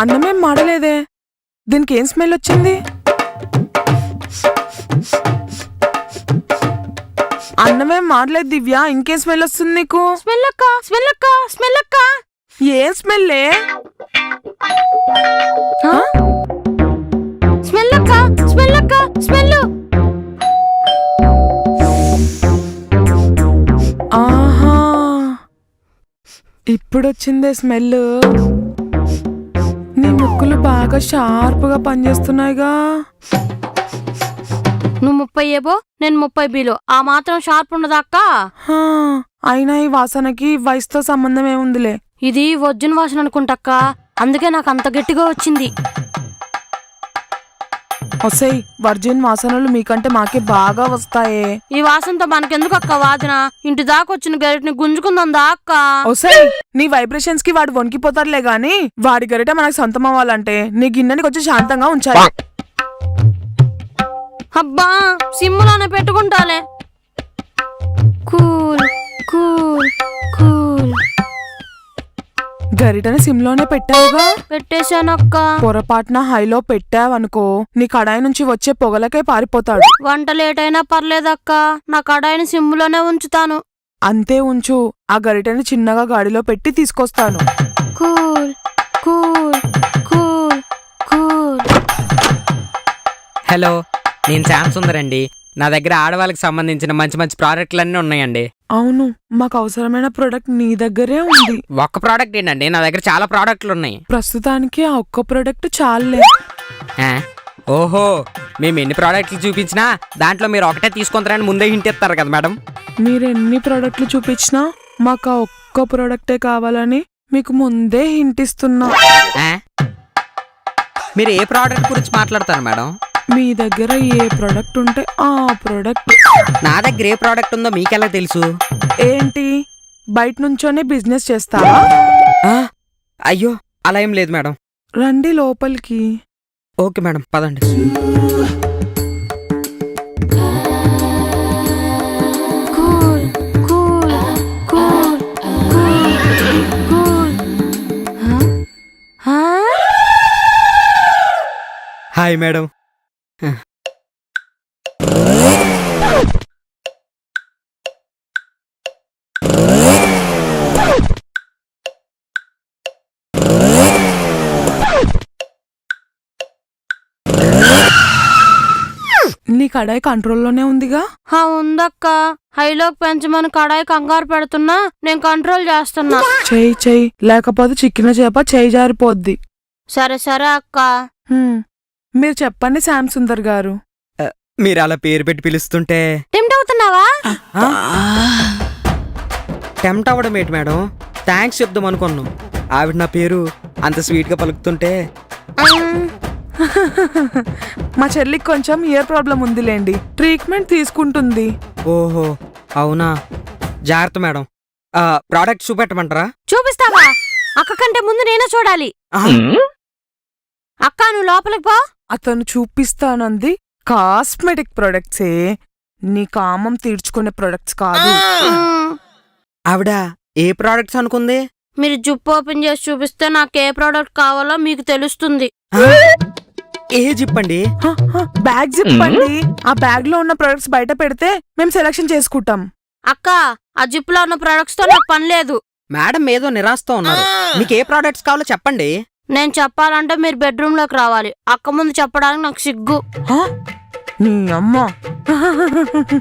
అన్నమేం మాడలేదే, దీనికి ఏం స్మెల్ వచ్చింది? అన్నమేం మాడలేదు దివ్య, ఇంకేం స్మెల్ వస్తుంది నీకు? స్మెల్ అక్క, స్మెల్ అక్క, స్మెల్ అక్క. ఏం స్మెల్లే? స్మెల్ అక్క, స్మెల్ అక్క, స్మెల్. ఆహా, ఇప్పుడొచ్చిందే స్మెల్. నీ ముక్కులు బాగా షార్ప్గా పనిచేస్తున్నాయిగా. నువ్వు 30 ఏబో, నేను 30 బీలో. ఆ మాత్రం షార్ప్ ఉండదా అక్క? అయినా ఈ వాసనకి వయసుతో సంబంధం ఏముందిలే. ఇది ఒరిజినల్ వాసన అనుకుంటక్క, అందుకే నాకు అంత గట్టిగా వచ్చింది. వస్తాయి వర్జిన్ వాసనలు మీకంటే మాకే బాగా వస్తాయే. ఈ వాసనతో మనకెందుకు అక్క వాదన? ఇంటి దాకా వచ్చిన గరిటని గుంజుకుందా అక్క? వస్తాయి నీ వైబ్రేషన్స్ కి వాడు వణికిపోతారులే గాని, వాడి గరిట మనకు సొంతం అవ్వాలంటే నీ గిన్నెని కొంచెం శాంతంగా ఉంచాలి. అబ్బా, సిమ్ములోనే పెట్టుకుంటాలే. Cool cool cool. గరిటని సిమ్లోనే పెట్టావుగా. పెట్టేశానక్క. పొరపాటున హైలో పెట్టావనుకో, నీ కడాయి నుంచి వచ్చే పొగలకే పారిపోతాడు. వంట లేట్ అయినా పర్లేదక్క, నా కడాయిని సిమ్ములోనే ఉంచుతాను. అంతే ఉంచు, ఆ గరిటని చిన్నగా గాడిలో పెట్టి తీసుకొస్తాను. Cool cool cool cool. Hello, నేను శ్యామ్ సుందర్ అండి. నా దగ్గర ఆడవాళ్ళకి సంబంధించిన మంచి మంచి ప్రోడక్ట్లన్నీ ఉన్నాయండి. అవును, మాకు అవసరమైన ప్రోడక్ట్ నీ దగ్గరే ఉంది. ఒక్క ప్రోడక్ట్ ఏంటండి, నా దగ్గర చాలా ప్రోడక్ట్లు ఉన్నాయి. ప్రస్తుతానికి ఆ ఒక్క ప్రోడక్ట్ చాలే. ఓహో, మేము ఎన్ని ప్రోడక్ట్లు చూపించినా దాంట్లో మీరు ఒకటే తీసుకుంటారని ముందే హింట్ ఇస్తారు కదా మేడం. మీరు ఎన్ని ప్రోడక్ట్లు చూపించినా మాకు ఆ ఒక్క ప్రోడక్టే కావాలని మీకు ముందే హింట్ ఇస్తున్నా. మీరు ఏ ప్రోడక్ట్ గురించి మాట్లాడతారు మేడం? మీ దగ్గర ఏ ప్రోడక్ట్ ఉంటే ఆ ప్రోడక్ట్. నా దగ్గర ఏ ప్రోడక్ట్ ఉందో మీకెలా తెలుసు? ఏంటి, బయట నుంచోనే బిజినెస్ చేస్తావా? అయ్యో, అలా ఏం లేదు మేడం. రండి లోపలికి. ఓకే మేడం, పదండి. Cool cool cool cool. Hi madam. నీ కడాయి కంట్రోల్లోనే ఉందిగా. ఉందక్క, హైలోకి పెంచమని కడాయి కంగారు పెడుతున్నా, నేను కంట్రోల్ చేస్తున్నా. చెయ్యి లేకపోతే చిక్కిన చేప చేయి జారిపోద్ది. సరే సరే అక్క. మీరు చెప్పండి శ్యామ్ సుందర్ గారు. మీరు అలా పేరు పెట్టి పిలుస్తుంటే టెంప్ట్ అవుతున్నావా? టెంప్ట్ అవ్వడం ఏంటి మేడం, థ్యాంక్స్ చెప్దాం అనుకున్నాం. ఆవిడ నా పేరు అంత స్వీట్ గా పలుకుతుంటే. మా చెల్లికి కొంచెం ఇయర్ ప్రాబ్లం ఉందిలేండి, ట్రీట్మెంట్ తీసుకుంటుంది. ఓహో అవునా, జాగ్రత్త మేడం. ప్రోడక్ట్ చూపెట్టమంటారా? చూపిస్తావా? అక్క కంటే ముందు నేనే చూడాలి. అక్క, నువ్వు లోపలికి పో. అతను చూపిస్తానంది కాస్మెటిక్ ప్రొడక్ట్సే, నీ కామం తీర్చుకునే ప్రొడక్ట్స్ కాదు. ఆవిడ ఏ ప్రోడక్ట్స్ అనుకుంది? మీరు జిప్ ఓపెన్ చేసి చూపిస్తే నాకు ఏ ప్రోడక్ట్ కావాలో మీకు తెలుస్తుంది. ఏ జిప్ అండి? బ్యాగ్ జిప్ అండి. ఆ బ్యాగ్ లో ఉన్న ప్రొడక్ట్స్ బయట పెడితే మేము సెలెక్షన్ చేసుకుంటాం. అక్క, ఆ జిప్ లో ఉన్న ప్రొడక్ట్స్ తో నాకు పని లేదు. మేడం ఏదో నిరాశతో ఉన్నారు, మీకు ఏ ప్రోడక్ట్స్ కావాలో చెప్పండి. నేను చెప్పాలంటే మీరు బెడ్రూమ్ లోకి రావాలి. అక్క ముందు చెప్పడానికి నాకు సిగ్గు. నీ అమ్మ